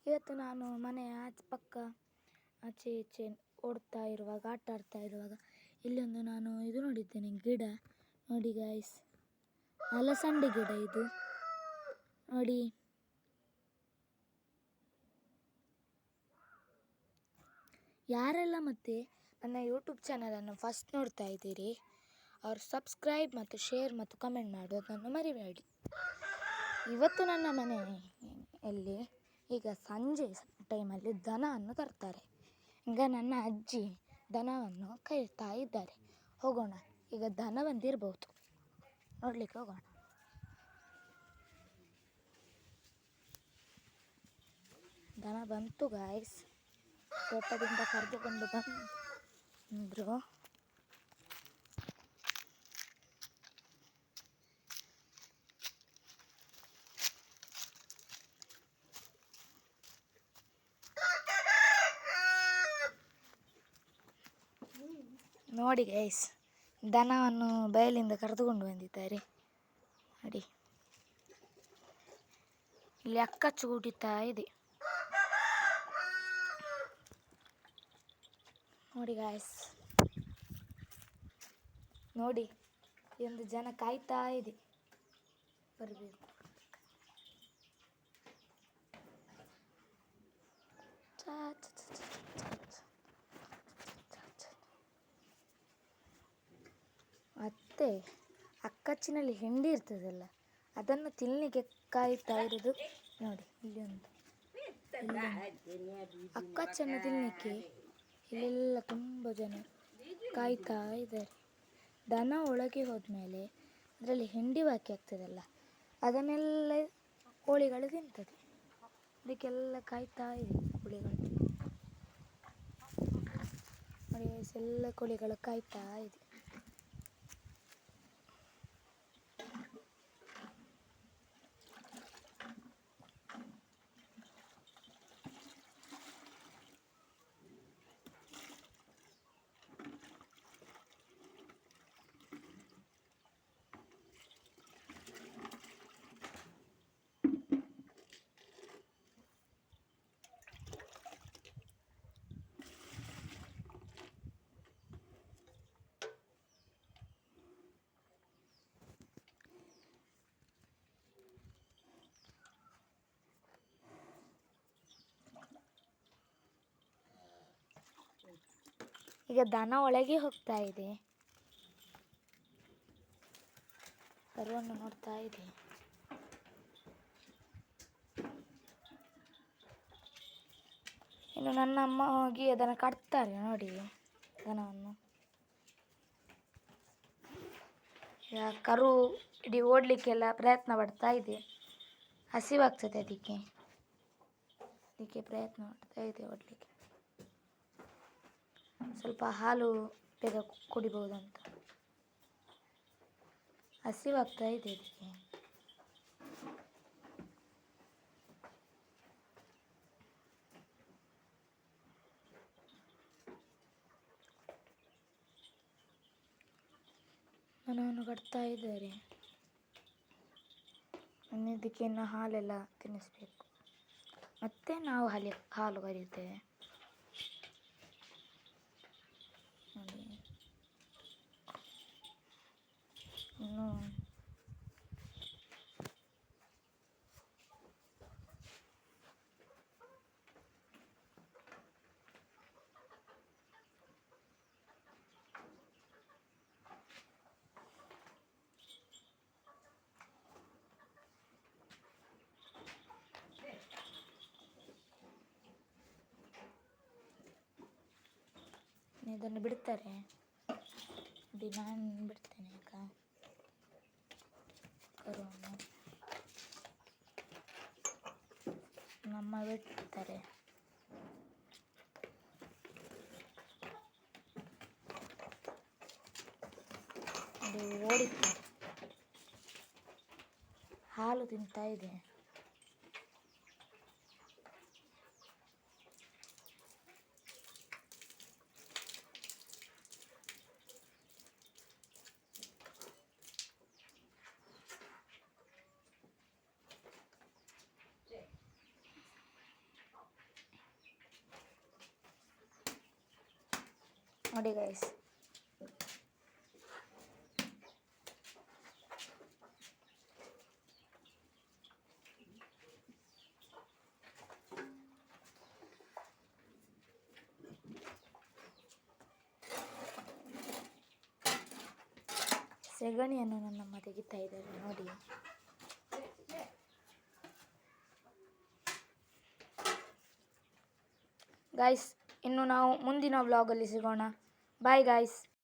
ಇವತ್ತು ನಾನು ಮನೆಯ ಆಚೆ ಈಚೆ ಓಡ್ತಾ ಇರುವಾಗ, ಆಟ ಆಡ್ತಾ ಇರುವಾಗ ಇಲ್ಲೊಂದು ನಾನು ಇದು ನೋಡಿದ್ದೇನೆ, ಗಿಡ ನೋಡಿ ಗಾಯ್ಸ್, ಅಲಸಂಡೆ ಗಿಡ ಇದು ನೋಡಿ. ಯಾರೆಲ್ಲ ಮತ್ತೆ ನನ್ನ ಯೂಟ್ಯೂಬ್ ಚಾನಲನ್ನು ಫಸ್ಟ್ ನೋಡ್ತಾ ಇದ್ದೀರಿ ಅವರು ಸಬ್ಸ್ಕ್ರೈಬ್ ಮತ್ತು ಶೇರ್ ಮತ್ತು ಕಮೆಂಟ್ ಮಾಡೋದನ್ನು ಮರಿಬೇಡಿ. ಇವತ್ತು ನನ್ನ ಮನೆಯಲ್ಲಿ ಈಗ ಸಂಜೆ ಟೈಮಲ್ಲಿ ದನವನ್ನು ತರ್ತಾರೆ. ಈಗ ನನ್ನ ಅಜ್ಜಿ ದನವನ್ನು ಕರೀತಾ ಇದ್ದಾರೆ. ಹೋಗೋಣ, ಈಗ ದನ ಬಂದಿರಬಹುದು, ನೋಡಲಿಕ್ಕೆ ಹೋಗೋಣ. ದನ ಬಂತು ಗಾಯ್ಸ್, ತೋಟದಿಂದ ಕರೆದುಕೊಂಡು ಬಂದರು. ನೋಡಿ ಗೈಸ್, ದನವನ್ನು ಬಯಲಿಂದ ಕರೆದುಕೊಂಡು ಬಂದಿದ್ದಾರೆ ನೋಡಿ. ಇಲ್ಲಿ ಅಕ್ಕಚ್ಚು ಕುಡಿತಾ ಇದೆ ನೋಡಿ ಗಾಯ್ಸ್. ನೋಡಿ, ಒಂದು ಜನ ಕಾಯ್ತಾ ಇದೆ ಬರಬೇಕು. ಮತ್ತೆ ಅಕ್ಕಚ್ಚಿನಲ್ಲಿ ಹಿಂಡಿ ಇರ್ತದಲ್ಲ, ಅದನ್ನು ತಿನ್ನಲಿಕ್ಕೆ ಕಾಯ್ತಾ ಇರೋದು ನೋಡಿ. ಇಲ್ಲಿ ಒಂದು ಅಕ್ಕಚ್ಚನ್ನು ತಿನ್ನಲಿಕ್ಕೆ ಇಲ್ಲೆಲ್ಲ ತುಂಬ ಜನ ಕಾಯ್ತಾ ಇದ್ದಾರೆ. ದನ ಒಳಗೆ ಹೋದ್ಮೇಲೆ ಅದರಲ್ಲಿ ಹಿಂಡಿ ಬಾಕಿ ಆಗ್ತದಲ್ಲ, ಅದನ್ನೆಲ್ಲ ಕೋಳಿಗಳು ತಿಂತದೆ. ಅದಕ್ಕೆಲ್ಲ ಕಾಯ್ತಾ ಇದೆ ಕೋಳಿಗಳು ನೋಡಿ. ಎಲ್ಲ ಕೋಳಿಗಳು ಕಾಯ್ತಾ ಇದೆ. ಈಗ ದನ ಒಳಗೆ ಹೋಗ್ತಾ ಇದೆ, ಕರುವನ್ನು ನೋಡ್ತಾ ಇದೆ. ಇನ್ನು ನನ್ನ ಅಮ್ಮ ಹೋಗಿ ಅದನ್ನು ಕಟ್ತಾರೆ ನೋಡಿ, ದನವನ್ನು. ಕರು ಇಡೀ ಓಡಲಿಕ್ಕೆಲ್ಲ ಪ್ರಯತ್ನ ಪಡ್ತಾ ಇದೆ, ಹಸಿವಾಗ್ತದೆ ಅದಕ್ಕೆ ಪ್ರಯತ್ನ ಮಾಡ್ತಾ ಇದೆ ಓಡಲಿಕ್ಕೆ. ಸ್ವಲ್ಪ ಹಾಲು ಬೇಗ ಕುಡಿಬಹುದಂತ, ಹಸಿವಾಗ್ತಾ ಇದೆ ಅದಕ್ಕೆ. ದನವನ್ನು ಕಟ್ತಾ ಇದ್ದಾರೆ. ಇದಕ್ಕೆ ಇನ್ನು ಹಾಲೆಲ್ಲ ತಿನ್ನಿಸ್ಬೇಕು, ಮತ್ತೆ ನಾವು ಹಾಲು ಕರೆಯುತ್ತೇವೆ ನೋಡಿ. ಇನ್ನು ಇದನ್ನು ಬಿಡ್ತಾರೆ ನೋಡಿ. ನಾನು ಬಿಡ್ತೇನೆ ಈಗ ಕರುವನ್ನು, ನಮ್ಮ ಬಿಡ್ತಾರೆ. ಅದು ಓಡಿತ್ತು, ಹಾಲು ತಿಂತಾ ಇದೆ. ನೋಡಿ ಗೈಸ್. ಸೆಗಣಿಯನ್ನು ನನ್ನಮ್ಮ ತೆಗಿತಾ ಇದ್ದಾರೆ ನೋಡಿ. ಗಾಯ್ಸ್, ಇನ್ನು ನಾವು ಮುಂದಿನ ವ್ಲಾಗಲ್ಲಿ ಸಿಗೋಣ. Bye guys.